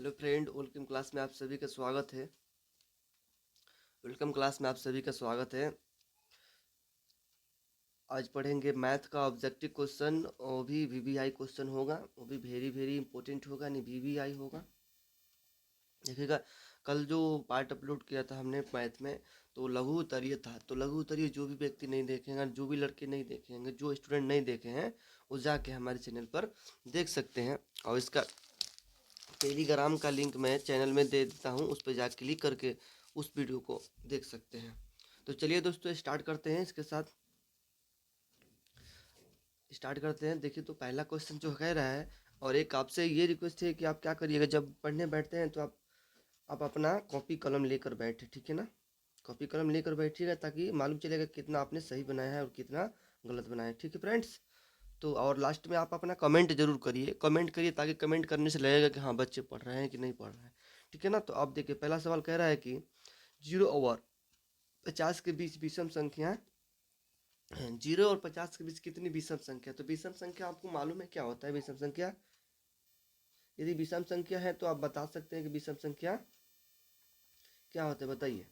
Hello friend, welcome class में आप सभी का स्वागत है। वेलकम क्लास में आप सभी का स्वागत है। आज पढ़ेंगे मैथ का ऑब्जेक्टिव क्वेश्चन, वो भी वीवीआई क्वेश्चन होगा। वो भी वेरी इंपॉर्टेंट होगा, नहीं वीवीआई होगा। देखिएगा, कल जो पार्ट अपलोड किया था हमने मैथ में, तो लघु उत्तरीय था। तो लघु उत्तरीय जो भी व्यक्ति नहीं देखेंगे, जो भी लड़के नहीं देखेंगे, जो स्टूडेंट नहीं देखे हैं, वो जाके हमारे चैनल पर देख सकते हैं। और इसका टेलीग्राम का लिंक मैं चैनल में दे देता हूँ, उस पर जा क्लिक करके उस वीडियो को देख सकते हैं। तो चलिए दोस्तों, स्टार्ट करते हैं। इसके साथ स्टार्ट करते हैं। देखिए, तो पहला क्वेश्चन जो कह रहा है, और एक आपसे ये रिक्वेस्ट है कि आप क्या करिएगा, जब पढ़ने बैठते हैं तो आप अपना कॉपी कलम लेकर बैठे, ठीक है ना। कॉपी कलम लेकर बैठिएगा ताकि मालूम चलेगा कितना आपने सही बनाया है और कितना गलत बनाया है, ठीक है फ्रेंड्स। तो और लास्ट में आप अपना कमेंट जरूर करिए, कमेंट करिए, ताकि कमेंट करने से लगेगा कि हाँ बच्चे पढ़ रहे हैं कि नहीं पढ़ रहे हैं, ठीक है ना। तो आप देखिए, पहला सवाल कह रहा है कि 0 और 50 के बीच विषम संख्या, 0 और 50 के बीच कितनी विषम संख्या। तो विषम संख्या आपको मालूम है क्या होता है विषम संख्या। यदि विषम संख्या है तो आप बता सकते हैं कि विषम संख्या क्या होता है, बताइए।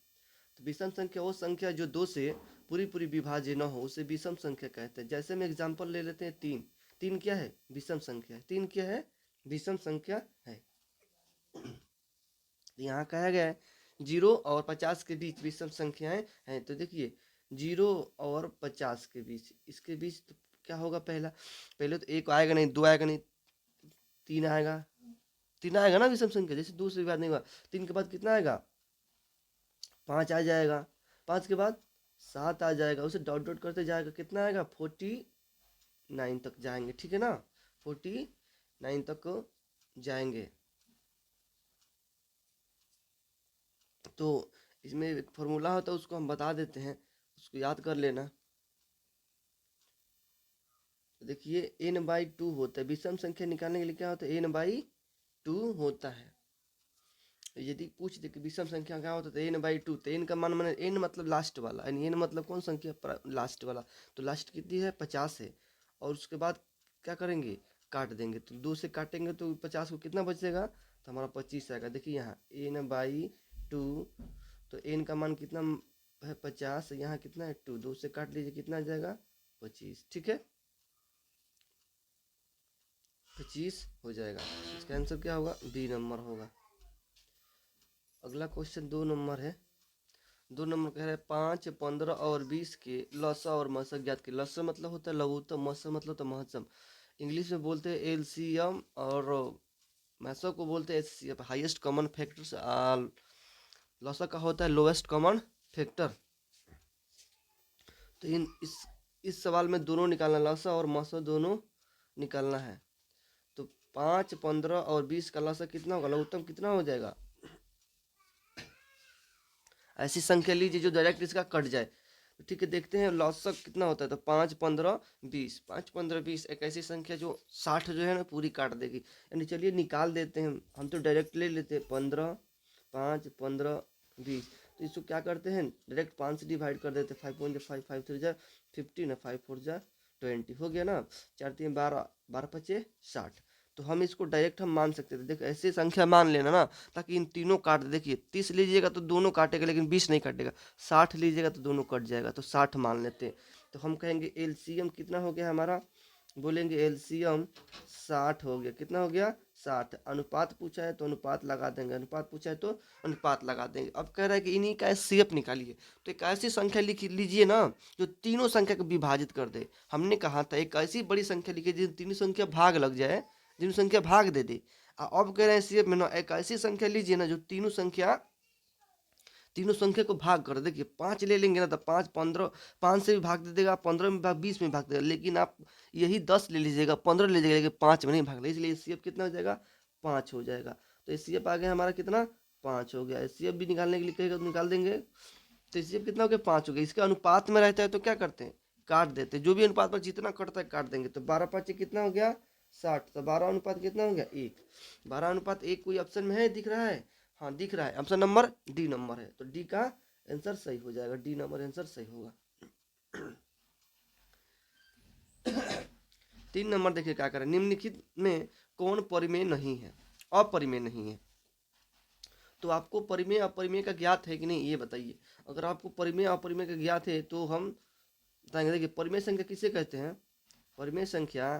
तो विषम संख्या वो संख्या जो दो से पूरी विभाज्य न हो, उसे विषम संख्या कहते हैं। जैसे हम एग्जांपल ले लेते हैं, तीन। तीन क्या है, विषम संख्या है। तीन क्या है, विषम संख्या है। यहाँ कहा गया है 0 और 50 के बीच विषम संख्याएं हैं। तो देखिए, 0 और 50 के बीच, इसके बीच तो क्या होगा, पहले तो एक आएगा नहीं, दो आएगा नहीं, तीन आएगा। तीन आएगा ना विषम संख्या, जैसे दो से विभाज्य नहीं हुआ। तीन के बाद कितना आएगा, 5 आ जाएगा। 5 के बाद 7 आ जाएगा। उसे डॉट डॉट करते जाएगा, कितना आएगा, 49 तक जाएंगे, ठीक है ना। 49 तक जाएंगे। तो इसमें एक फॉर्मूला होता है, उसको हम बता देते हैं, उसको याद कर लेना। तो देखिए, n/2 होता है। विषम संख्या निकालने के लिए क्या होता है, n/2 होता है। यदि पूछ दे कि विषम संख्या क्या होता है, तो n/2। तो n का मान माने, n मतलब लास्ट वाला, यानी n मतलब कौन संख्या, लास्ट वाला। तो लास्ट कितनी है, 50 है। और उसके बाद क्या करेंगे, काट देंगे। तो 2 से काटेंगे तो 50 को कितना बचेगा, तो हमारा 25 आएगा। देखिए यहाँ n/2, तो n का मान कितना है, 50। यहाँ कितना है, 2। 2 से काट लीजिए, कितना आ जाएगा, 25, ठीक है। 25 हो जाएगा। इसका आंसर क्या होगा, बी नंबर होगा। अगला क्वेश्चन 2 नंबर है। 2 नंबर कह रहे हैं 5, 15 और 20 के लसा और मसा ज्ञात के। लसा मतलब होता है लघुत्तम, मसा मतलब तो महत्तम। इंग्लिश में बोलते हैं एलसीएम, और मैसा को बोलते हैं एचसीएफ, हाईएस्ट कॉमन फैक्टर्स। लसा का होता है लोएस्ट कॉमन फैक्टर। तो इस सवाल में दोनों निकालना, लसा और मसा दोनों निकालना है। तो 5, 15 और 20 का लसा कितना होगा, लघुत्तम कितना हो जाएगा। ऐसी संख्या लीजिए जो डायरेक्ट इसका कट जाए। तो ठीक है, देखते हैं लॉसक कितना होता है। तो 5, 15, 20, 5, 15, 20 एक ऐसी संख्या जो 60 जो है ना पूरी काट देगी। यानी चलिए निकाल देते हैं, हम तो डायरेक्ट ले लेते हैं। 15, 5, 15, 20। तो इसको क्या करते हैं, डायरेक्ट 5 से डिवाइड कर देते हैं। 5 1 5, 5 3 जा 15, 5 4 जा 20, हो गया ना। 4 3 12, 12 5 60। तो हम इसको डायरेक्ट हम मान सकते थे। देखो, ऐसे संख्या मान लेना ना, ताकि इन तीनों काट दे। देखिए, 30 लीजिएगा तो दोनों काटेगा, लेकिन 20 नहीं काटेगा। 60 लीजिएगा तो दोनों कट जाएगा, तो 60 मान लेते हैं। तो हम कहेंगे एलसीएम कितना हो गया हमारा, बोलेंगे एलसीएम 60 हो गया। कितना हो गया, 60। अनुपात पूछा है तो अनुपात लगा देंगे, अनुपात पूछा है तो अनुपात लगा देंगे। अब कह रहा है कि इन्हीं का एचसीएफ निकालिए। तो एक ऐसी संख्या लिख लीजिए ना जो तीनों संख्या को विभाजित कर दे। हमने कहा था एक ऐसी बड़ी संख्या लिखिए जिन तीनों संख्या भाग लग जाए, जिन संख्या भाग दे दे। अब कह रहे हैं सीएफ में ना, एक ऐसी संख्या लीजिए ना जो तीनों संख्या को भाग कर। देखिए, 5 ले लेंगे ना तो 5, 15, 5 से भी भाग दे देगा, 15 में भाग, 20 में भाग देगा। लेकिन आप यही 10 ले लीजिएगा, 15 ले लीजिएगा, लेकिन 5 में नहीं भाग लेगा, इसलिए सीएफ कितना हो जाएगा, 5 हो जाएगा। तो सीएफ आ गया हमारा कितना, 5 हो गया। सीएफ भी निकालने के लिए कहेगा तो निकाल देंगे। तो सीएफ कितना हो गया, 5 हो गया। इसके अनुपात में रहता है तो क्या करते हैं, काट देते हैं। जो भी अनुपात पर जितना कटता है काट देंगे। तो 12 5 कितना हो गया, 60। तो 12 अनुपात कितना हो गया, 1। 12 अनुपात 1 कोई ऑप्शन में है, दिख रहा है, हाँ दिख रहा है। ऑप्शन नंबर डी नंबर है। तो डी का आंसर सही हो जाएगा, डी नंबर आंसर सही होगा। 3 नंबर देखिए क्या करें, निम्नलिखित में कौन परिमेय नहीं है, अपरिमेय नहीं है। तो आपको परिमेय अपरिमेय का ज्ञात है कि नहीं ये बताइए। अगर आपको परिमेय अपरिमेय का ज्ञात है तो हम बताएंगे। देखिए परिमेय संख्या किसे कहते हैं, परिमेय संख्या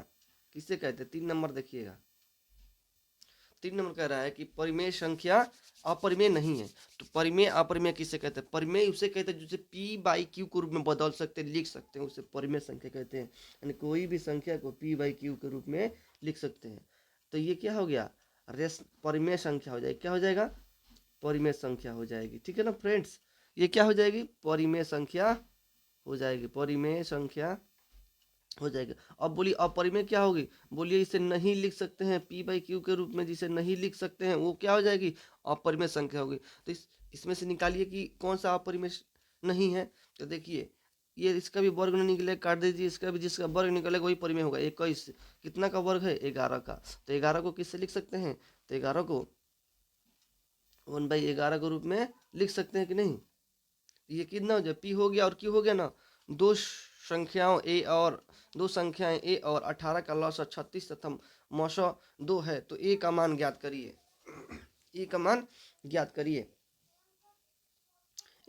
किसे कहते हैं, 3 नंबर देखिएगा। 3 नंबर कह रहा है कि परिमेय संख्या अपरिमेय नहीं है। तो परिमेय अपरिमेय किसे कहते हैं, परिमेय उसे कहते हैं जिसे p बाई क्यू के रूप में बदल सकते हैं, लिख सकते हैं, उसे परिमेय संख्या कहते हैं। यानी कोई भी संख्या को p बाई क्यू के रूप में लिख सकते हैं। तो ये क्या हो गया, रेस परिमेय संख्या हो जाएगी। क्या हो जाएगा, परिमेय संख्या हो जाएगी। ठीक है ना फ्रेंड्स, ये क्या हो जाएगी, परिमेय संख्या हो जाएगी, परिमेय संख्या हो जाएगा। अब बोलिए अपरिमेय क्या होगी, बोलिए इसे नहीं लिख सकते हैं p बाई क्यू के रूप में, जिसे नहीं लिख सकते हैं वो क्या हो जाएगी, अपरिमेय संख्या होगी। तो इसमें से निकालिए कि कौन सा अपरिमेय नहीं है। तो देखिए ये इसका भी वर्ग नहीं निकलेगा, काट दीजिए, इसका भी जिसका वर्ग निकलेगा वही परिमेय होगा। 21 कितना का वर्ग है, 11 का। तो 11 को किससे लिख सकते हैं, तो 11 को 1/11 के रूप में लिख सकते हैं कि नहीं। ये कितना हो जाए, p हो गया और q हो गया ना। दो संख्याओं a और दो संख्याएं a और 18 का लॉस 36 तथा मौसा 2 है। तो a का मान ज्ञात करिए, a का मान ज्ञात करिए।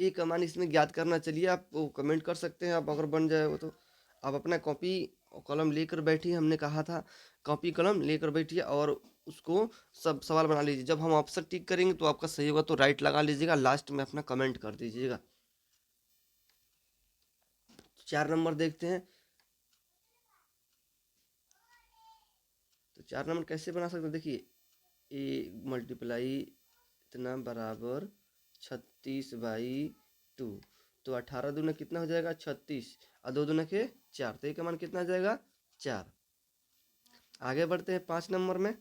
a का मान इसमें ज्ञात करना, चलिए आप वो कमेंट कर सकते हैं, आप अगर बन जाए वो तो आप अपना कॉपी और कलम लेकर बैठिए। हमने कहा था कॉपी कलम लेकर बैठिए और उसको सब सवाल बना लीजिए। जब हम ऑप्शन टिक करेंगे तो आपका सही होगा तो राइट लगा लीजिएगा, लास्ट में अपना कमेंट कर दीजिएगा। 4 नंबर देखते हैं। तो 4 नंबर कैसे बना सकते हैं, देखिए a मल्टीप्लाई इतना बराबर 36/2। तो 18 दूना कितना हो जाएगा 36 और 2 दूना के 4, तो a का मान कितना आ जाएगा 4। आगे बढ़ते हैं 5 नंबर में।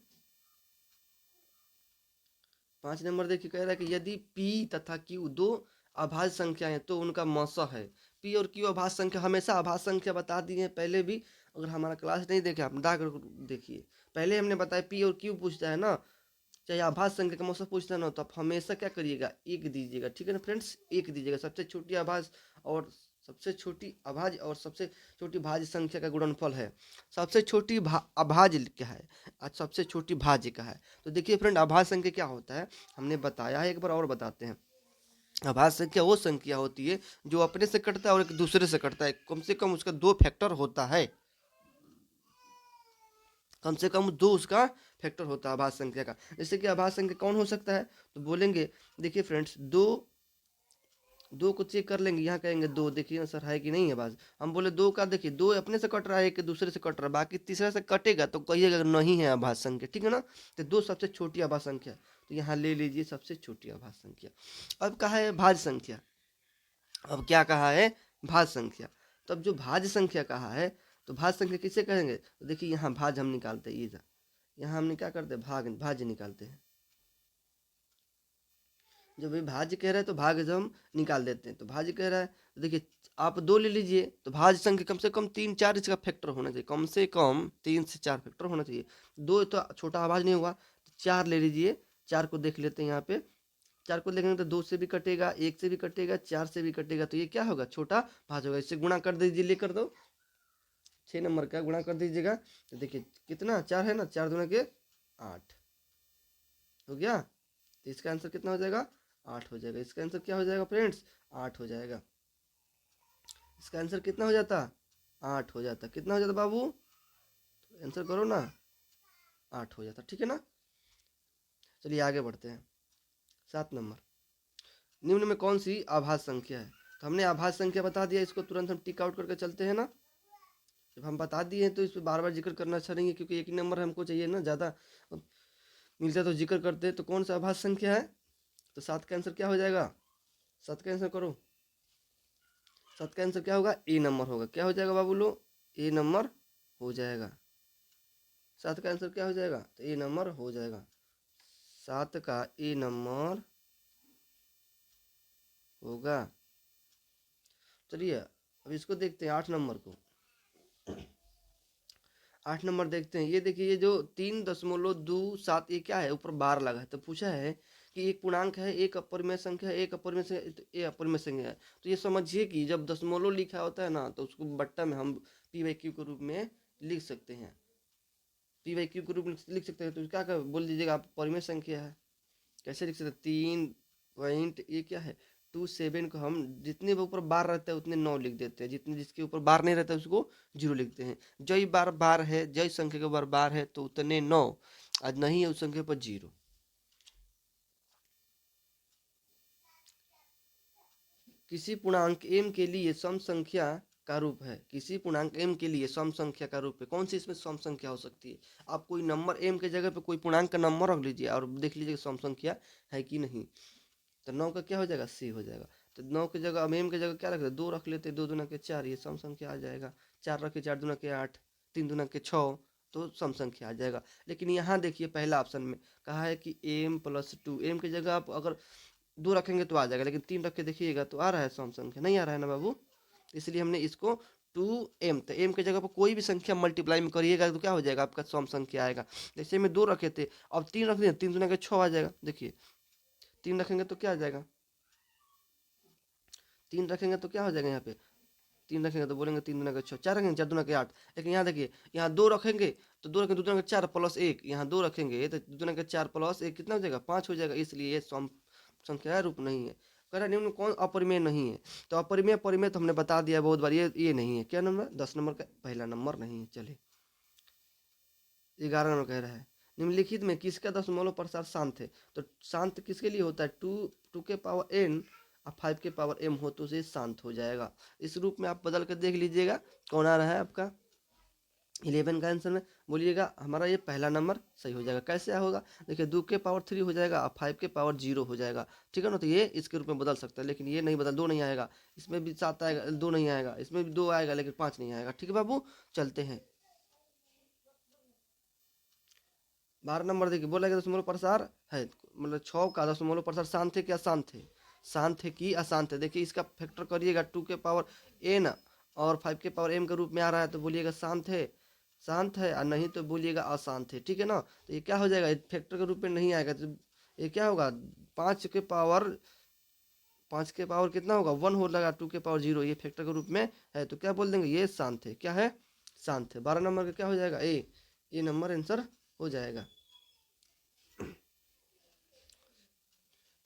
5 नंबर देखिए कह रहा है कि यदि p तथा q दो अभाज्य संख्या है तो उनका मौसा है। p और q अभाज्य संख्या, हमेशा अभाज्य संख्या बता दी है पहले भी। अगर हमारा क्लास नहीं देखे आप देखिए, पहले हमने बताया p और q पूछता है ना, चाहे आभाज्य संख्या का मौसा पूछता है ना, तो आप हमेशा क्या करिएगा, एक दीजिएगा। ठीक है ना फ्रेंड्स, एक दीजिएगा। सबसे छोटी अभाज्य और सबसे छोटी अभाज्य और सबसे छोटी भाज्य संख्या का गुणनफल है। सबसे छोटी अभाज्य क्या है और सबसे छोटी भाज्य क्या है। तो देखिए फ्रेंड अभाज्य संख्या क्या होता है, हमने बताया है, एक बार और बताते हैं। अभाज्य संख्या वो संख्या होती है जो अपने से कटता है और एक दूसरे से कटता है, कम से कम उसका 2 फैक्टर होता है, कम से कम 2 उसका फैक्टर होता है अभाज्य संख्या का। जैसे कि अभाज्य संख्या कौन हो सकता है, तो बोलेंगे देखिए फ्रेंड्स, 2 को चेक कर लेंगे, यहाँ कहेंगे 2, देखिए ना सर है कि नहीं है अभाज्य। हम बोले 2 का, देखिए 2 अपने से कट रहा है, एक दूसरे से कट रहा है, बाकी तीसरा से कटेगा तो कहिएगा नहीं है अभाज्य संख्या। ठीक है ना, तो 2 सबसे छोटी अभाज्य संख्या, तो यहाँ ले लीजिए सबसे छोटी अभाज्य संख्या। अब कहा है भाज्य संख्या, अब क्या कहा है, भाज्य संख्या। तो अब जो भाज्य संख्या कहा है, तो भाज्य संख्या किसे कहेंगे, तो देखिए यहाँ भाज्य हम निकालते हैं, ये यहाँ हमने क्या करते हैं, भाज्य निकालते हैं। जब ये भाज्य कह रहा है तो भाज्य जब हम निकाल देते हैं, तो भाज्य कह रहा है तो देखिए आप 2 ले लीजिए, तो भाज्य संख्या कम से कम 3-4 इसका फैक्टर होना चाहिए, कम से कम 3 से 4 फैक्टर होना चाहिए। 2 तो छोटा अभाज्य नहीं होगा, तो 4 ले लीजिए। 4 को देख लेते हैं यहाँ पे, 4 को देखेंगे तो 2 से भी कटेगा, 1 से भी कटेगा, 4 से भी कटेगा, तो ये क्या होगा, छोटा भाज्य होगा। इससे गुणा कर दीजिए, लेकर दो 6 नंबर का गुणा कर दीजिएगा। तो देखिए कितना 4 है ना, 4 दूना के 8 हो गया। तो इसका आंसर कितना हो जाएगा, 8 हो जाएगा। इसका आंसर क्या हो जाएगा फ्रेंड्स, 8 हो जाएगा। इसका आंसर कितना हो जाता, 8 हो जाता। कितना हो जाता बाबू, तो आंसर करो ना, 8 हो जाता। ठीक है ना, चलिए आगे बढ़ते हैं। 7 नंबर, निम्न में कौन सी आभाज्य संख्या है। तो हमने आभाज्य संख्या बता दिया, इसको तुरंत हम टिक आउट करके चलते हैं ना। जब हम बता दिए हैं तो इस पर बार बार जिक्र करना अच्छा नहीं है, क्योंकि एक ही नंबर हमको चाहिए ना, ज़्यादा मिलता तो जिक्र करते। तो कौन सा आभाज्य संख्या है, तो 7 का आंसर क्या हो जाएगा, 7 का आंसर करो। 7 का आंसर क्या होगा, ए नंबर होगा। क्या हो जाएगा बाबू लो, ए नंबर हो जाएगा। 7 का आंसर क्या हो जाएगा, तो ए नंबर हो जाएगा। 7 का ए नंबर होगा। चलिए अब इसको देखते हैं 8 नंबर को। 8 नंबर देखते हैं, ये देखिए ये जो 3.27, ये क्या है, ऊपर बार लगा है। तो पूछा है कि एक पूर्णांक है, एक अपरिमेय संख्या है, एक अपरिमेय संख्या, तो ये अपरिमेय संख्या है। तो ये समझिए कि जब दशमलव लिखा होता है ना, तो उसको बट्टा में हम पी बाई क्यू के रूप में लिख सकते हैं, पी बाई क्यू के रूप में लिख सकते हैं। तो क्या बोल दीजिएगा आप, परिमेय संख्या है। कैसे लिख सकते? 3 पॉइंट, ये क्या है 27 को हम जितने ऊपर बार रहता है उतने 9 लिख देते हैं, जितने जिसके ऊपर बार नहीं रहता है उसको 0 लिखते हैं। जय बार बार है, जय संख्या के बार बार है तो उतने 9, आज नहीं है उस संख्या पर 0। किसी पूर्णांक m के लिए सम संख्या का रूप है, किसी पूर्णांक m के लिए सम संख्या का रूप है, कौन सी इसमें सम संख्या हो सकती है? आप कोई नंबर m के जगह पे कोई पूर्णांक का नंबर रख लीजिए और देख लीजिए सम संख्या है कि नहीं। तो 9 का क्या हो जाएगा? c हो जाएगा। तो 9 की जगह अब m की जगह क्या रख दे? 2 रख लेते, 2 दूना के 4, ये सम संख्या आ जाएगा। 4 रखे, 4 दूना के 8, 3 दूना के 6, तो सम संख्या आ जाएगा। लेकिन यहाँ देखिए पहला ऑप्शन में कहा है कि m+2, m की जगह आप अगर 2 रखेंगे तो आ जाएगा, लेकिन 3 रख के देखिएगा तो आ रहा है सम संख्या? नहीं आ रहा है ना बाबू। इसलिए हमने इसको 2m, तो m की जगह पर कोई भी संख्या मल्टीप्लाई में करिएगा तो क्या हो जाएगा? आपका सम संख्या आएगा। जैसे में 2 रखे थे, अब 3 रख दिए, 3 दूना के 6 आ जाएगा। देखिए 3 रखेंगे तो क्या आ जाएगा? 3 रखेंगे तो क्या हो जाएगा? यहाँ पे 3 रखेंगे तो बोलेंगे 3 दूना के 6, 4 रखेंगे 4 दूना के 8। लेकिन यहाँ देखिए, यहाँ 2 रखेंगे तो 2 रखेंगे 2 दूना के 4 प्लस 1, यहाँ 2 रखेंगे तो 2 दूना के 4 प्लस 1 कितना हो जाएगा? 5 हो जाएगा। इसलिए ये सम संख्या है, रूप नहीं है। कह रहा निम्न कौन अपरिमेय नहीं है? तो अपरिमेय परिमेय तो हमने बता दिया बहुत बार, ये नहीं है। क्या नंबर? 10 नंबर का पहला नंबर नहीं है। चलिए 11 नंबर कह रहा है, निम्नलिखित में किसका दशमलव प्रसार शांत है? तो शांत किसके लिए होता है? 2 के पावर n और 5 के पावर m हो तो उसे शांत हो जाएगा। इस रूप में आप बदल कर देख लीजिएगा कौन आ रहा है आपका 11 का आंसर में। बोलिएगा हमारा ये पहला नंबर सही हो जाएगा। कैसे होगा? देखिए 2 के पावर 3 हो जाएगा और 5 के पावर 0 हो जाएगा। ठीक है ना? तो ये इसके रूप में बदल सकता है, लेकिन ये नहीं बदल, 2 नहीं आएगा। इसमें भी 7 आएगा, 2 नहीं आएगा। इसमें भी 2 आएगा लेकिन 5 नहीं आएगा। ठीक है बाबू, चलते हैं 12 नंबर। देखिए बोला गया दशमलव प्रसार है, मतलब 6 का दशमलव प्रसार शांत है क्या शांत है? शांत है कि अशांत है? देखिए इसका फैक्टर करिएगा, 2 के पावर n और 5 के पावर m के रूप में आ रहा है तो बोलिएगा शांत है, शांत है, और नहीं तो बोलिएगा अशांत है। ठीक है ना? तो ये क्या हो जाएगा? फैक्टर के रूप में नहीं आएगा तो ये क्या होगा? 5 के पावर 5 के पावर कितना होगा? 1 हो लगा, 2 के पावर 0, ये फैक्टर के रूप में है तो क्या बोल देंगे? ये शांत है। क्या है? शांत है। 12 नंबर का क्या हो जाएगा? ए नंबर आंसर हो जाएगा।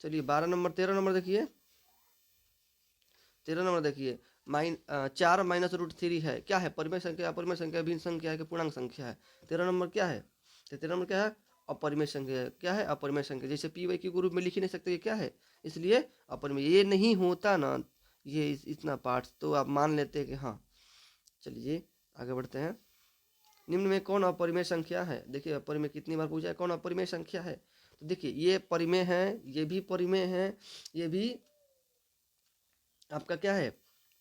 चलिए 12 नंबर, 13 नंबर देखिए, 13 नंबर देखिए, 4 - √3 है, क्या है? परिमेय संख्या, अपरिमेय संख्या, भिन्न संख्या है कि पूर्णांक संख्या है? 13 नंबर क्या है? तो 13 नंबर क्या है? अपरिमेय संख्या है। क्या है? अपरिमेय संख्या। जैसे p/q के रूप में लिख ही नहीं सकते, ये क्या है? इसलिए अपरिमेय। ये नहीं होता ना, ये इतना पार्ट तो आप मान लेते हैं कि हाँ। चलिए आगे बढ़ते हैं। निम्न में कौन अपरिमेय संख्या है? देखिए अपरिमेय कितनी बार पूछा है, कौन अपरिमेय संख्या है? तो देखिए ये परिमेय है, ये भी परिमेय है, ये भी आपका क्या है?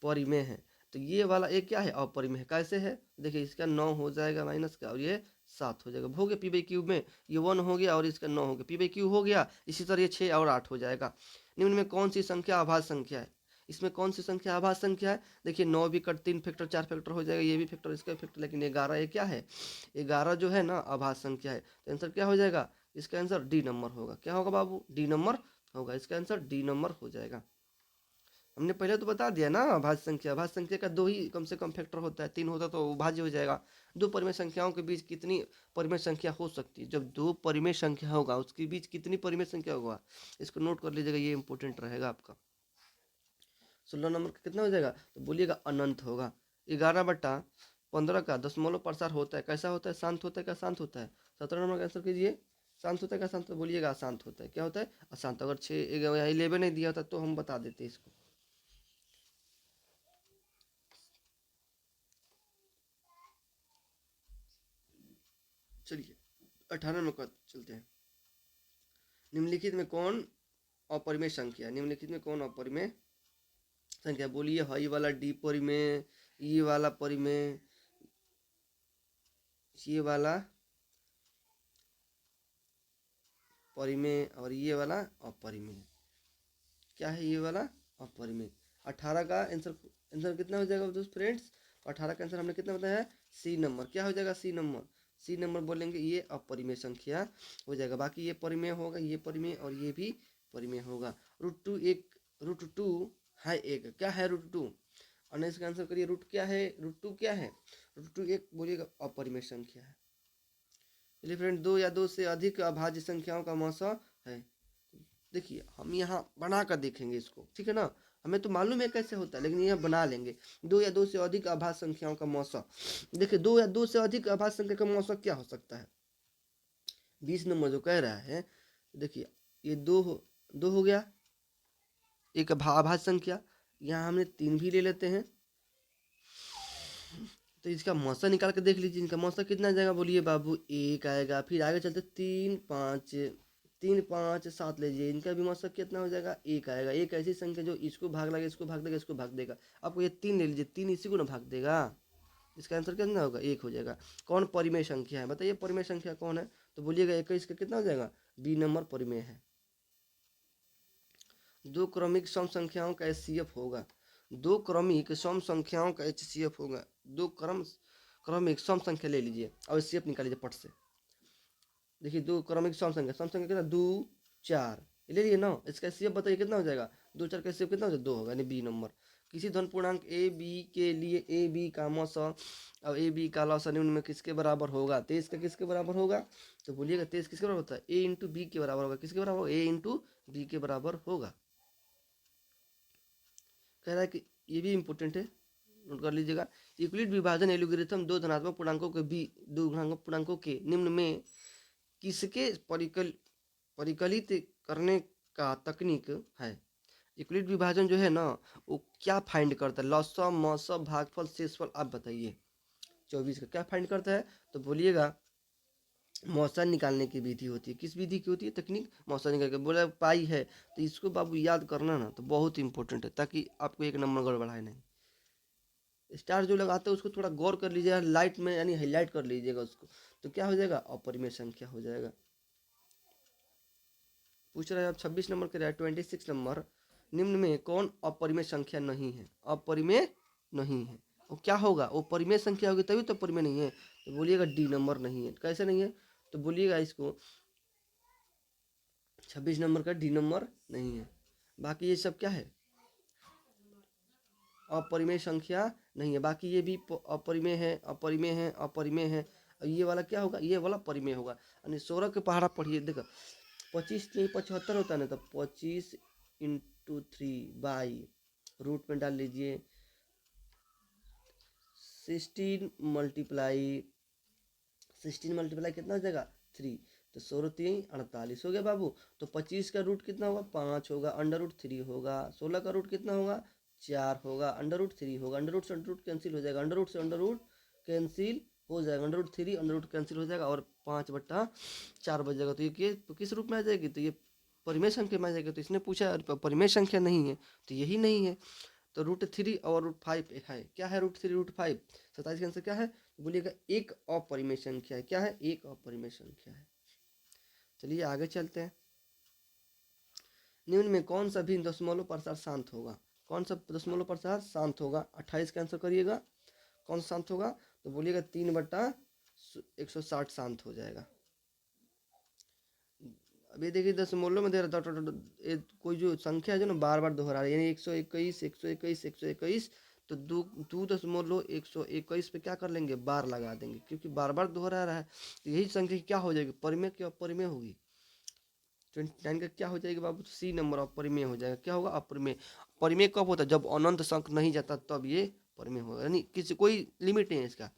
परिमेय है। तो ये वाला एक क्या है? अपरिमेय है। कैसे है? देखिए इसका 9 हो जाएगा माइनस का, और ये 7 हो जाएगा। हो गया p/q में ये 1 हो गया और इसका 9 हो गया, p/q हो गया। इसी तरह ये 6 और 8 हो जाएगा। निम्न में कौन सी संख्या अभाज्य संख्या है? इसमें कौन सी संख्या अभाज्य संख्या है? देखिए 9 भी कट 3 फैक्टर 4 फैक्टर हो जाएगा, ये भी फैक्टर इसका फैक्टर, लेकिन 11 ये क्या है? 11 जो है ना अभाज्य संख्या है। तो आंसर क्या हो जाएगा? इसका आंसर डी नंबर होगा। क्या होगा बाबू? डी नंबर होगा। इसका आंसर डी नंबर हो जाएगा। हमने पहले तो बता दिया ना, भाज्य संख्या का 2 ही कम से कम फैक्टर होता है, 3 होता तो भाज्य हो जाएगा। 2 परिमेय संख्याओं के बीच कितनी परिमेय संख्या हो सकती है? जब 2 परिमेय संख्या होगा उसके बीच कितनी परिमेय संख्या होगा? इसको नोट कर लीजिएगा, ये इंपॉर्टेंट रहेगा आपका। 16 नंबर का कितना हो जाएगा? तो बोलिएगा अनंत होगा। 11/15 का दशमलव प्रसार होता है, कैसा होता है? शांत होता है क्या शांत होता है? 17 नंबर का आंसर कीजिए, शांत होता है क्या शांत होता है? बोलिएगा अशांत होता है। क्या होता है? अशांत। अगर 11 नहीं दिया होता तो हम बता देते इसको। चलिए 18 नंबर का चलते हैं। निम्नलिखित में कौन अपरिमेय संख्या? निम्नलिखित में कौन अपरिमेय संख्या? बोलिए हई वाला डी परिमेय, ये वाला परिमेय, ये वाला परिमेय, और ये वाला अपरिमेय। क्या है? ये वाला अपरिमेय। 18 का आंसर, आंसर कितना हो जाएगा दोस्त फ्रेंड्स? 18 का आंसर हमने कितना बताया है? See number. क्या हो जाएगा? सी नंबर। सी नंबर बोलेंगे, ये अपरिमेय संख्या हो जाएगा। बाकी ये परिमेय होगा, ये परिमेय और ये भी परिमेय होगा। √2 एक, √2 है एक। क्या है √2? और इसका आंसर करिए, रूट क्या है? √2 क्या है? √2 एक बोलिएगा अपरिमेय संख्या है। चलिए फ्रेंड, 2 या 2 से अधिक अभाज्य संख्याओं का मौसा है। देखिए हम यहाँ बना कर देखेंगे इसको, ठीक है ना। हमें तो मालूम है कैसे होता है, लेकिन यह बना लेंगे। दो या दो से अधिक अभाज्य संख्याओं का मौसा। देखिए दो या दो से अधिक अभाज्य संख्या का मौसा क्या हो सकता है। 20 नंबर जो कह रहा है, देखिए ये दो हो गया एक अभाज्य संख्या। यहाँ हमने 3 भी ले लेते हैं, तो इसका मौसा निकाल के देख लीजिए। इनका मौसा कितना आ जाएगा, बोलिए बाबू 1 आएगा। फिर आगे चलते 3 5 7 लीजिए, इनका भी मौसा कितना हो जाएगा, 1 आएगा। एक ऐसी संख्या जो इसको भाग लगेगा, इसको भाग देगा, इसको भाग देगा। आपको ये 3 ले लीजिए, 3 इसी को ना भाग देगा। इसका आंसर कितना होगा, 1 हो जाएगा। कौन परिमेय संख्या है, बताइए परिमेय संख्या कौन है। तो बोलिएगा 21 का कितना हो जाएगा, बी नंबर परिमेय है। दो क्रमिक सम संख्याओं का एचसीएफ होगा। दो क्रमिक सम संख्याओं का एचसीएफ होगा। दो क्रमिक सम संख्या ले लीजिए और एचसीएफ निकाल लीजिए पट से। देखिए दो क्रमिक सम संख्या कितना, 2 4 ले लिए ना। इसका एचसीएफ बताइए कितना हो जाएगा, 2 4 का एचसीएफ कितना हो जाएगा, 2 होगा, यानी बी नंबर। किसी धन पूर्णांक ए बी के लिए ए बी का मौसा और ए बी का लौसा निम्न में किसके बराबर होगा। 23 का किसके बराबर होगा, तो बोलिएगा 23 किसके बराबर होता है, ए इंटू बी के बराबर होगा। किसके बराबर होगा, ए इंटू बी के बराबर होगा। कह रहा है कि ये भी इम्पोर्टेंट है, नोट कर लीजिएगा। यूक्लिड विभाजन एल्गोरिथम दो धनात्मक पूर्णांकों के निम्न में किसके परिकलित करने का तकनीक है। यूक्लिड विभाजन जो है ना, वो क्या फाइंड करता है, लॉसा मौसा भागफल शेषफल, आप बताइए। 24 का क्या फाइंड करता है, तो बोलिएगा मौसा निकालने की विधि होती है। किस विधि की होती है, तकनीक मौसा निकाल के। बोला पाई है तो इसको बाबू याद करना ना, तो बहुत इंपॉर्टेंट है, ताकि आपको एक नंबर गड़बड़ाए नहीं। स्टार जो लगाते हैं उसको थोड़ा गौर कर लीजिएगा, लाइट में यानी हाईलाइट कर लीजिएगा उसको, तो क्या हो जाएगा, अपरिमेय संख्या हो जाएगा। पूछ रहा है अब 26 नंबर के रहा है 26 नंबर, निम्न में कौन अपरिमेय संख्या नहीं है। अपरिमेय नहीं है वो क्या होगा, वो परिमेय संख्या होगी तभी तो परिमेय नहीं है। तो बोलिएगा डी नंबर नहीं है। कैसे नहीं है, तो बोलिएगा इसको 26 नंबर का डी नंबर नहीं है। बाकी ये सब क्या है, अपरिमेय संख्या नहीं है। बाकी ये भी अपरिमेय है, अपरिमेय है, अपरिमेय है। और ये वाला क्या होगा, ये वाला परिमेय होगा। यानी 16 के पहाड़ा पढ़िए, देखो 25 नहीं 75 होता है ना, तो 25 इंटू 3 रूट में डाल लीजिए 16 मल्टीप्लाई कितना हो जाएगा 3, तो 16 3 48 हो गया बाबू। तो 25 का रूट कितना होगा, 5 होगा, अंडर रूट 3 होगा। 16 का रूट कितना होगा, 4 होगा, अंडर रूट 3 होगा। अंडर रूट से अंडर रूट कैंसिल हो जाएगा, अंडर रूट से अंडर रूट कैंसिल हो जाएगा, under root 3 under root cancel हो जाएगा, और 5/4 बच जाएगा। तो ये किस रूप में आ जाएगी, तो ये परिमेय संख्या में आ जाएगी। तो इसने पूछा परिमेय संख्या नहीं है, तो यही नहीं है। तो √3 और √5 है, क्या है √3 √5, 27 का आंसर क्या है, बोलिएगा एक अपरिमेय संख्या है। क्या है, एक अपरिमेय संख्या है। चलिए आगे चलते हैं। निम्न में कौन सा भी दशमलव प्रसार शांत होगा। कौन सा दशमलव प्रसार शांत होगा, 28 का आंसर करिएगा। कौन सा शांत होगा, तो बोलिएगा 3/160 शांत हो जाएगा। अभी देखिए दशमलव में दे रहा कोई जो संख्या है जो ना बार बार दोहरा रही है, यानी 121 121 121, तो 2.121 पे क्या कर लेंगे, बार लगा देंगे, क्योंकि बार बार दोहरा रहा है। तो यही संख्या क्या हो जाएगी, परिमेय क्या अपरिमेय होगी। 29 का क्या हो जाएगा बाबू, सी नंबर अपरिमेय हो जाएगा। क्या होगा, अपरिमेय। परिमेय कब होता है, जब अनंत संख्य नहीं जाता तब ये परिमेय होगा, यानी किसी कोई लिमिट नहीं है इसका।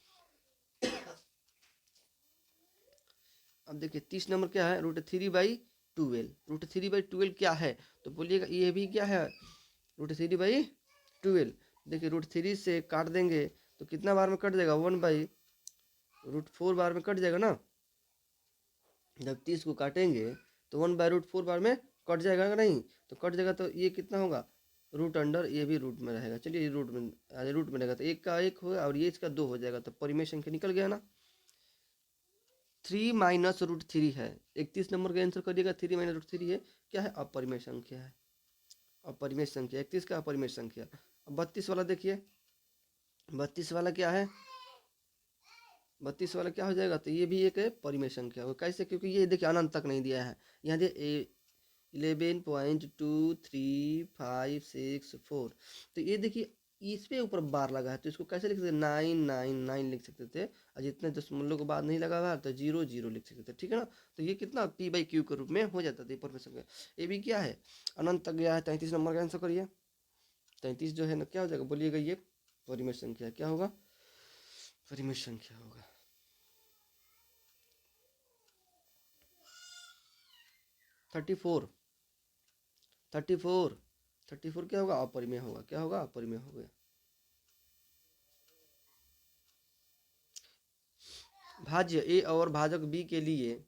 अब देखिए 30 नंबर क्या है, √3/12। √3/12 क्या है, तो बोलिएगा ये भी क्या है, √3/12। देखिए √3 से काट देंगे तो कितना बार में कट जाएगा, 1/√4 बार में कट जाएगा ना। जब 30 को काटेंगे तो 1/√4 बार में कट जाएगा कि नहीं, तो कट जाएगा तो ये कितना होगा, रूट अंडर, ये भी रूट में रहेगा। चलिए रूट में रहेगा, तो एक का एक होगा और ये इसका 2 हो जाएगा, तो परिमेय संख्या निकल गया ना। 3 माइनस √3 है। 31 नंबर का आंसर करिएगा, 3 माइनस √3 है। क्या है, अपरिमेय संख्या है। अपरिमेय संख्या 31 का अपरिमेय संख्या। अब 32 वाला देखिए, 32 वाला क्या है, 32 वाला क्या हो जाएगा, तो ये भी एक परिमेय संख्या होगा। कैसे, क्योंकि ये देखिए अनंत तक नहीं दिया है, यहाँ दिए 11.2356 4। तो ये देखिए इस पे ऊपर बार लगा है तो इसको कैसे लिख सकते, 999 लिख सकते थे, और जितने दशमलव के बाद नहीं लगा हुआ तो 00 लिख सकते थे, ठीक है ना। तो ये कितना p/q के रूप में हो जाता था पर संख्या। ये भी क्या है, अनंत तक गया है। 33 नंबर का आंसर करिए। 33 जो है ना क्या हो जाएगा बोलिएगा, ये परिमेय संख्या क्या होगा, परिमेय संख्या होगा। 34 34 34 क्या होगा, अपरिमेय होगा। क्या होगा, अपरिमेय हो गया। भाज्य ए और भाजक बी के लिए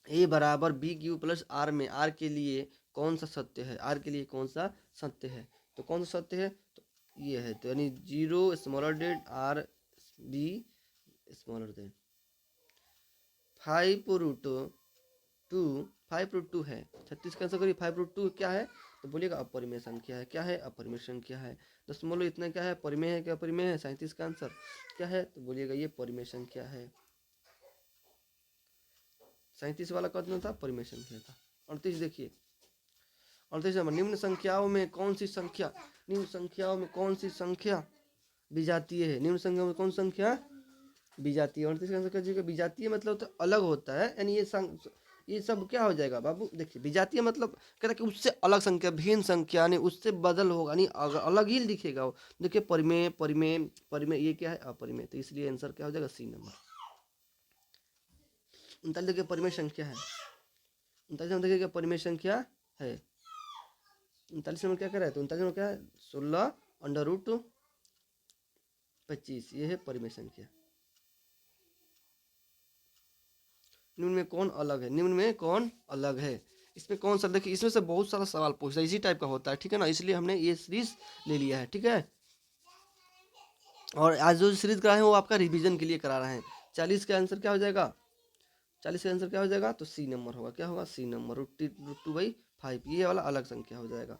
ए बराबर बी क्यू प्लस आर में आर के लिए कौन सा सत्य है, आर के लिए कौन सा सत्य है, तो कौन सा सत्य है, तो ये है, तो यानी 0 smaller than r b smaller than 5√2 5√2 है। 36 का आंसर करिए। 5√2 क्या है, तो बोलिएगा अपरिमेय संख्या है। क्या है, अपरिमेय संख्या है। दशमलव इतना क्या है, परिमेय है क्या अपरिमेय है। 37 का आंसर क्या है, तो बोलिएगा ये परिमेय संख्या है। 37 वाला कितना था, परिमेय संख्या था। 38 देखिए, 38 नंबर, निम्न संख्याओं में कौन सी संख्या, निम्न संख्याओं में कौन सी संख्या विजातीय है, निम्न संख्या में कौन संख्या विजातीय। 38 का आंसर कीजिएगा। विजातीय मतलब तो अलग होता है, यानी ये सब क्या हो जाएगा बाबू, देखिए विजातीय मतलब कहता है कि उससे अलग संख्या, भिन्न संख्या, यानी उससे बदल होगा, यानी अलग ही दिखेगा वो। देखिए परिमेय परिमेय परिमेय, ये क्या है, अपरिमेय, तो इसलिए आंसर क्या हो जाएगा, सी नंबर। 39 देखिए परिमेय संख्या है। 39 में देखिए क्या परिमेय संख्या है। 39 में क्या कर रहा है, तो 39 में क्या है, 16√25, ये है परिमेय संख्या। निम्न में कौन अलग है, निम्न में कौन अलग है, इसमें कौन सा, देखिए इसमें से बहुत सारा सवाल पूछता है, इसी टाइप का होता है, ठीक है ना, इसलिए हमने ये सीरीज ले लिया है, ठीक है। और आज जो सीरीज करा है वो आपका रिवीजन के लिए करा रहे हैं। 40 का आंसर क्या हो जाएगा, 40 का आंसर क्या हो जाएगा, तो सी नंबर होगा। क्या होगा, सी नंबर, √2/5, ये वाला अलग संख्या हो जाएगा।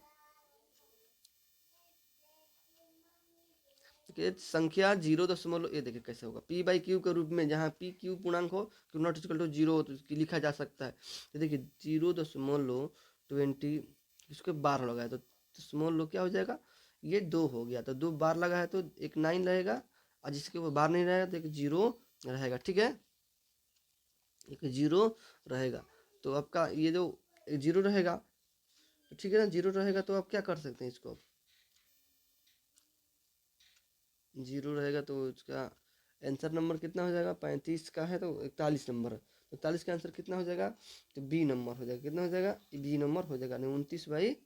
संख्या 0 ये देखिए कैसे होगा, p/q के रूप में, जहाँ p q पूर्णांक हो, q नॉट इक्वल टू 0 तो लिखा जा सकता है। तो देखिए 0.20 इसके बार लगाया तो स्मॉल लो क्या हो जाएगा, ये 2 हो गया, तो 2 बार लगा है तो एक 9 रहेगा, और जिसके ऊपर बार नहीं रहेगा तो एक 0 रहेगा, ठीक है, एक 0 रहेगा। तो आपका ये जो 0 रहेगा, ठीक है ना, 0 रहेगा तो आप क्या कर सकते हैं, इसको 0 रहेगा तो उसका आंसर नंबर कितना हो जाएगा, 35 का है तो 41 नंबर है, तो 41 का आंसर कितना हो जाएगा, तो बी नंबर हो जाएगा। कितना हो जाएगा, बी नंबर हो जाएगा। 29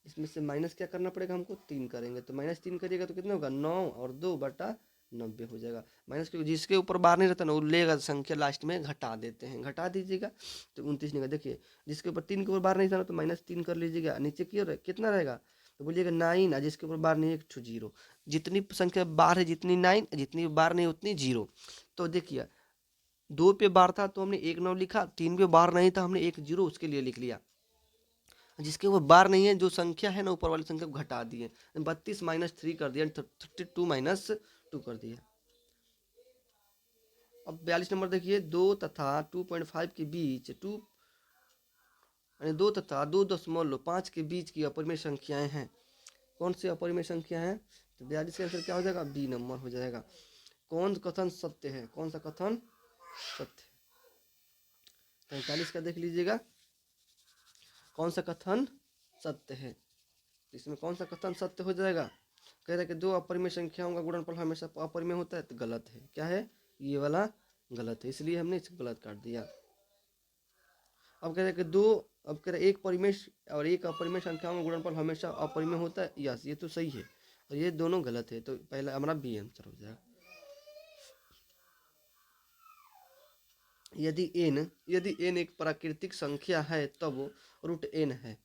इसमें से माइनस क्या करना पड़ेगा हमको, 3 करेंगे, तो -3 करिएगा तो कितना होगा, 9 और 2/90 हो जाएगा। माइनस क्योंकि जिसके ऊपर बार नहीं रहता ना वो लेगा संख्या, लास्ट में घटा देते हैं, घटा दीजिएगा तो 29 निकल। देखिए जिसके ऊपर 3 के ऊपर बार नहीं था ना तो -3 कर लीजिएगा, नीचे कितना रहेगा, तो बोलिएगा 9, और जिसके ऊपर बार नहीं है 0। जितनी संख्या बार है जितनी 9, जितनी बार नहीं उतनी 0। तो देखिए 2 पे बार था तो हमने 1 9 लिखा, 3 पे बार नहीं था हमने 1 0 उसके लिए लिख लिया। जिसके ऊपर बार नहीं है जो संख्या है ना ऊपर वाली संख्या को घटा दिए, 32 -3 कर दिया, 32 -2 कर दिया। अब 42 नंबर देखिए, 2 तथा 2.5 के बीच 2 तथा 2.5 के बीच की अपरिमेय संख्याएं हैं। कौन सी अपरिमेय संख्या है, तो 42 का आंसर क्या हो जाएगा, बी नंबर हो जाएगा। कौन कथन सत्य है, कौन सा कथन सत्य है, 43 का देख लीजिएगा, कौन सा कथन सत्य है, इसमें कौन सा कथन सत्य हो जाएगा। कह रहा है कि 2 अपरिमेय संख्याओं का गुणनफल हमेशा अपरिमेय होता है, तो गलत है। क्या है, ये वाला गलत है, इसलिए हमने इसको गलत काट दिया। अब कह रहे हैं कि अब कह रहे हैं एक परिमेय और एक अपरिमेय संख्याओं का गुणनफल हमेशा अपरिमेय होता है, यस ये तो सही है, और ये दोनों गलत है, तो पहला हमारा बी आंसर हो जाएगा। यदि n एक प्राकृतिक संख्या है तब √n है,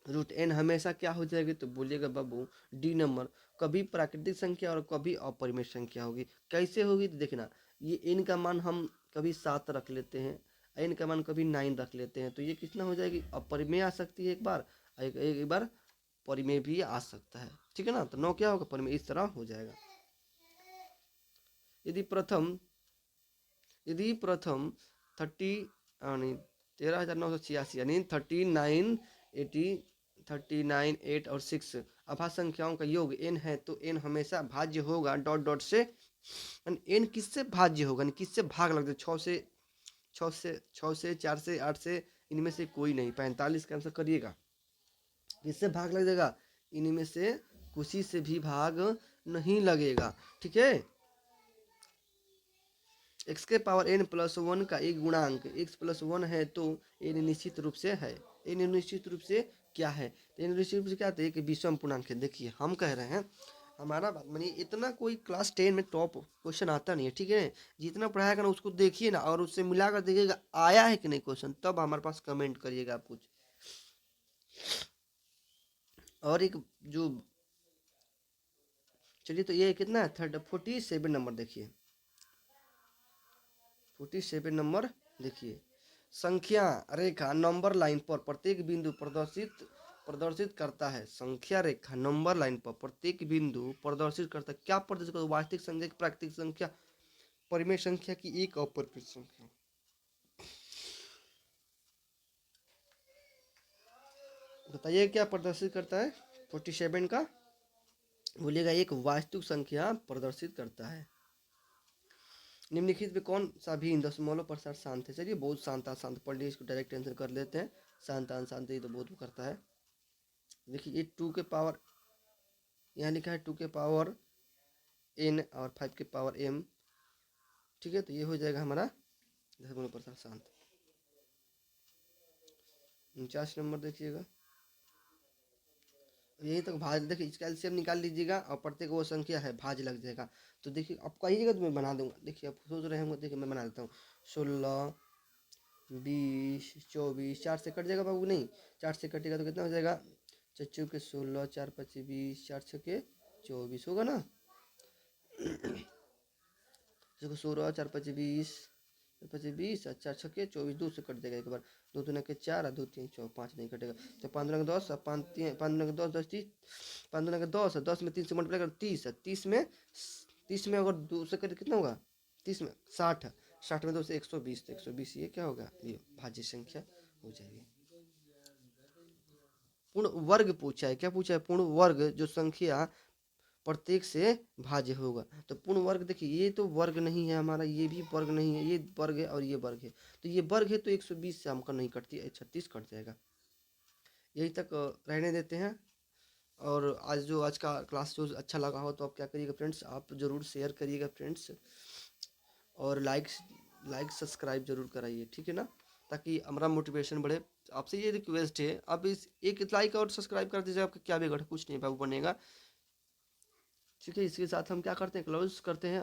√n हमेशा क्या हो जाएगी, तो बोलिएगा बाबू डी नंबर, कभी प्राकृतिक संख्या और कभी अपरिमेय संख्या होगी। कैसे होगी, तो देखना, ये n का मान हम कभी 7 रख लेते हैं, n का मान कभी 9 रख लेते हैं, तो ये कितना हो जाएगी, अपरिमेय आ सकती है एक बार, एक बार परिमेय भी आ सकता है, ठीक है ना। तो 9 क्या होगा, परिमेय, इस तरह हो जाएगा। यदि प्रथम 13,986 यानी 39 8 और 6 अभाज्य संख्याओं का योग n है तो n हमेशा भाज्य होगा डॉट डॉट से। n किससे भाज्य होगा, किससे भाग लगता है, 6 से 4 से 8 से, इनमें से कोई नहीं। 45 का आंसर करिएगा। किससे भाग लगेगा, इनमें से किसी से भी भाग नहीं लगेगा। ठीक है। x के पावर n प्लस 1 का एक गुणांक x प्लस 1 है तो n निश्चित रूप से है। n निश्चित रूप से क्या है, तो n निश्चित रूप से क्या है कि विषम पूर्णांक है। देखिए हम कह रहे हैं, हमारा बात मानिए, इतना कोई क्लास 10 में टॉप क्वेश्चन आता नहीं है। ठीक है, जितना पढ़ाया ना उसको देखिए ना, और उससे मिलाकर देखिएगा आया है कि नहीं क्वेश्चन, तब हमारे पास कमेंट करिएगा आप कुछ। और एक जो, चलिए तो ये कितना है, 47 नंबर देखिए, 47 नंबर देखिए। संख्या रेखा नंबर लाइन पर प्रत्येक बिंदु प्रदर्शित करता है। संख्या रेखा नंबर लाइन पर प्रत्येक बिंदु प्रदर्शित करता है। क्या प्रदर्शित करता है, वास्तविक संख्या की, प्राकृतिक संख्या, परिमेय संख्या की एक अपरिमेय संख्या। बताइए क्या प्रदर्शित करता है 47 का, बोलिएगा एक वास्तविक संख्या प्रदर्शित करता है। निम्नलिखित में कौन सा भी दशमलव प्रसार शांत है। चलिए बहुत शांत शांत पढ़ लिए, इसको डायरेक्ट आंसर कर लेते हैं। शांत शांत ये तो बहुत करता है। देखिए ये 2 के पावर, यहाँ लिखा है 2 के पावर n और 5 के पावर m। ठीक है, तो ये हो जाएगा हमारा दशमलव प्रसार शांत। 49 नंबर देखिएगा, यही तक भाज, देखिए इसका एलसीएम निकाल लीजिएगा और प्रत्येक वो संख्या है भाज लग जाएगा। तो देखिए आप कहिएगा तो मैं बना दूंगा। देखिए आप सोच रहे होंगे, देखिए मैं बना देता हूँ। 16 20 24, 4 से कट जाएगा बाबू, नहीं 4 से कटेगा तो कितना हो जाएगा, चच्चू के 16, 4 5 20, 4 6 के 24 होगा ना। देखो 16 4 5 20, 20 और 4 6 24, 2 से कट जाएगा एक बार। 2 दूना के 4 और 2 3 4 5 नहीं कटेगा। तो 15 के 10 और 15 के 10 10 30, 15 के 10 और 10 में 3 से मल्टीप्लाई कर 30 है। 30 में अगर 2 से कटे कितना होगा, 30 में 60, 60 में 2 से 120, तो 120 ये क्या होगा, ये भाज्य संख्या हो जाएगी। पूर्ण वर्ग पूछा है, क्या पूछा है, पूर्ण वर्ग जो संख्या प्रत्येक से भाज्य होगा। तो पूर्ण वर्ग देखिए, ये तो वर्ग नहीं है हमारा, ये भी वर्ग नहीं है, ये वर्ग है और ये वर्ग है। तो ये वर्ग है तो 120 से हमका नहीं कटती, 36 कट जाएगा। यही तक रहने देते हैं। और आज का क्लास जो अच्छा लगा हो तो आप क्या करिएगा फ्रेंड्स, आप ज़रूर शेयर करिएगा फ्रेंड्स, और लाइक सब्सक्राइब जरूर कराइए। ठीक है ना, ताकि हमारा मोटिवेशन बढ़े। आपसे ये रिक्वेस्ट है, आप इस एक लाइक और सब्सक्राइब कर दीजिए, आपका क्या बिगड़, कुछ नहीं बाबू बनेगा। ठीक है, इसके साथ हम क्या करते हैं, क्लोज करते हैं।